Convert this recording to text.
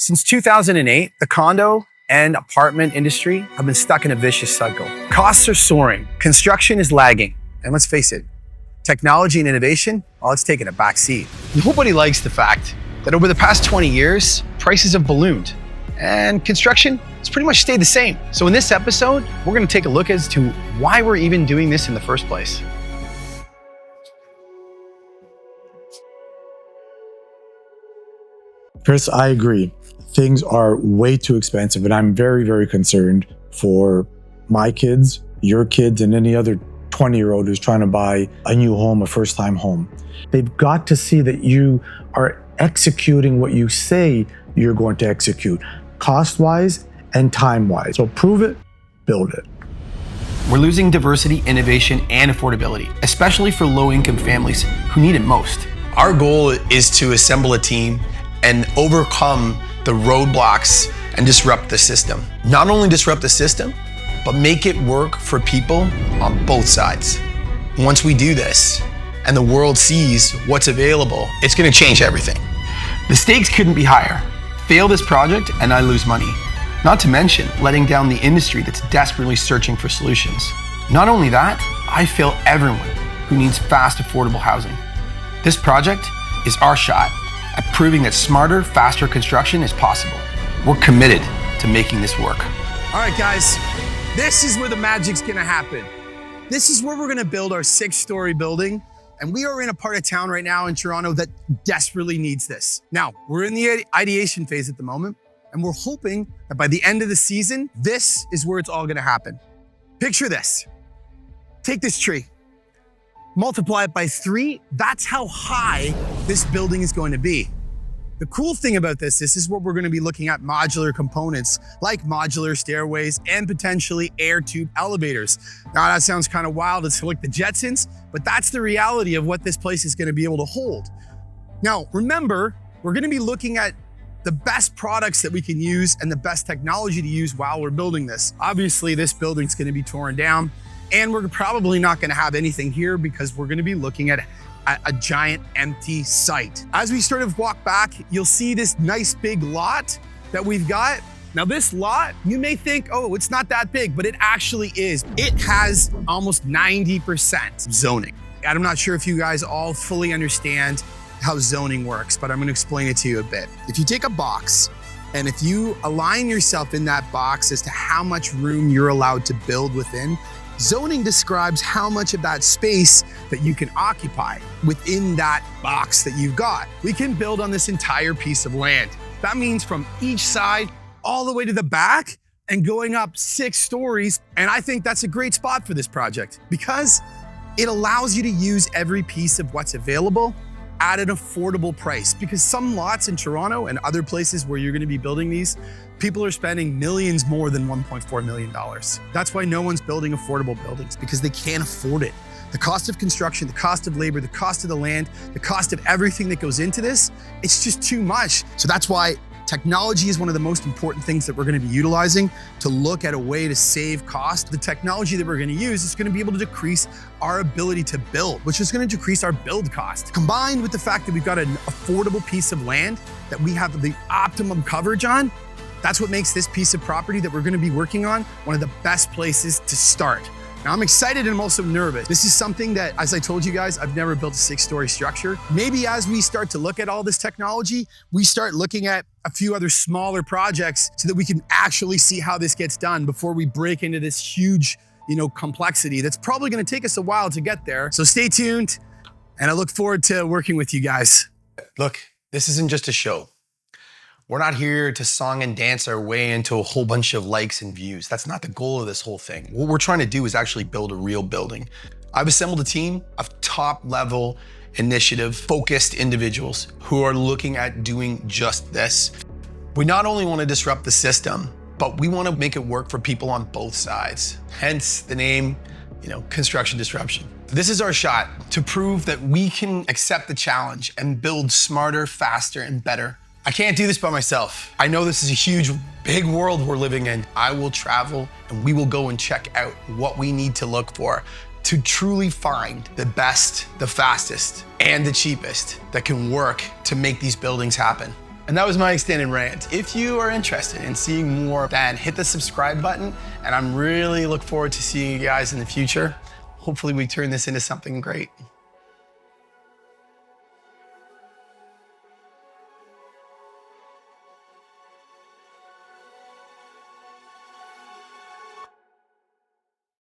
Since 2008, the condo and apartment industry have been stuck in a vicious cycle. Costs are soaring, construction is lagging, and let's face it, technology and innovation, well, it's taken a back seat. Nobody likes the fact that over the past 20 years, prices have ballooned and construction has pretty much stayed the same. So in this episode, we're gonna take a look as to why we're even doing this in the first place. Kris, I agree. Things are way too expensive, and I'm very, very concerned for my kids, your kids, and any other 20-year-old who's trying to buy a new home, a first-time home. They've got to see that you are executing what you say you're going to execute, cost-wise and time-wise. So prove it, build it. We're losing diversity, innovation, and affordability, especially for low-income families who need it most. Our goal is to assemble a team and overcome the roadblocks and disrupt the system. Not only disrupt the system, but make it work for people on both sides. Once we do this and the world sees what's available, it's gonna change everything. The stakes couldn't be higher. Fail this project and I lose money. Not to mention letting down the industry that's desperately searching for solutions. Not only that, I fail everyone who needs fast, affordable housing. This project is our shot at proving that smarter, faster construction is possible. We're committed to making this work. All right, guys, this is where the magic's gonna happen. This is where we're gonna build our 6-story building, and we are in a part of town right now in Toronto that desperately needs this. Now, we're in the ideation phase at the moment, and we're hoping that by the end of the season, this is where it's all gonna happen. Picture this. Take this tree. Multiply it by 3, that's how high this building is going to be. The cool thing about this is what we're going to be looking at modular components like modular stairways and potentially air tube elevators. Now that sounds kind of wild, it's like the Jetsons, but that's the reality of what this place is going to be able to hold. Now, remember, we're going to be looking at the best products that we can use and the best technology to use while we're building this. Obviously, this building's going to be torn down, and we're probably not gonna have anything here because we're gonna be looking at a giant empty site. As we sort of walk back, you'll see this nice big lot that we've got. Now this lot, you may think, oh, it's not that big, but it actually is. It has almost 90% zoning. I'm not sure if you guys all fully understand how zoning works, but I'm gonna explain it to you a bit. If you take a box, and if you align yourself in that box as to how much room you're allowed to build within, zoning describes how much of that space that you can occupy within that box that you've got. We can build on this entire piece of land. That means from each side all the way to the back and going up 6 stories. And I think that's a great spot for this project because it allows you to use every piece of what's available at an affordable price, because some lots in Toronto and other places where you're going to be building these, people are spending millions more than $1.4 million. That's why no one's building affordable buildings, because they can't afford it. The cost of construction, the cost of labor, the cost of the land, the cost of everything that goes into this, it's just too much. So that's why technology is one of the most important things that we're going to be utilizing to look at a way to save cost. The technology that we're going to use is going to be able to decrease our ability to build, which is going to decrease our build cost. Combined with the fact that we've got an affordable piece of land that we have the optimum coverage on, that's what makes this piece of property that we're going to be working on one of the best places to start. Now, I'm excited and I'm also nervous. This is something that, as I told you guys, I've never built a 6-story structure. Maybe as we start to look at all this technology, we start looking at a few other smaller projects so that we can actually see how this gets done before we break into this huge, complexity that's probably going to take us a while to get there. So stay tuned, and I look forward to working with you guys. Look, this isn't just a show. We're not here to song and dance our way into a whole bunch of likes and views. That's not the goal of this whole thing. What we're trying to do is actually build a real building. I've assembled a team of top-level, initiative-focused individuals who are looking at doing just this. We not only want to disrupt the system, but we want to make it work for people on both sides. Hence the name, construction disruption. This is our shot to prove that we can accept the challenge and build smarter, faster, and better. I can't do this by myself. I know this is a huge, big world we're living in. I will travel and we will go and check out what we need to look for to truly find the best, the fastest, and the cheapest that can work to make these buildings happen. And that was my extended rant. If you are interested in seeing more, then hit the subscribe button. And I'm really look forward to seeing you guys in the future. Hopefully we turn this into something great.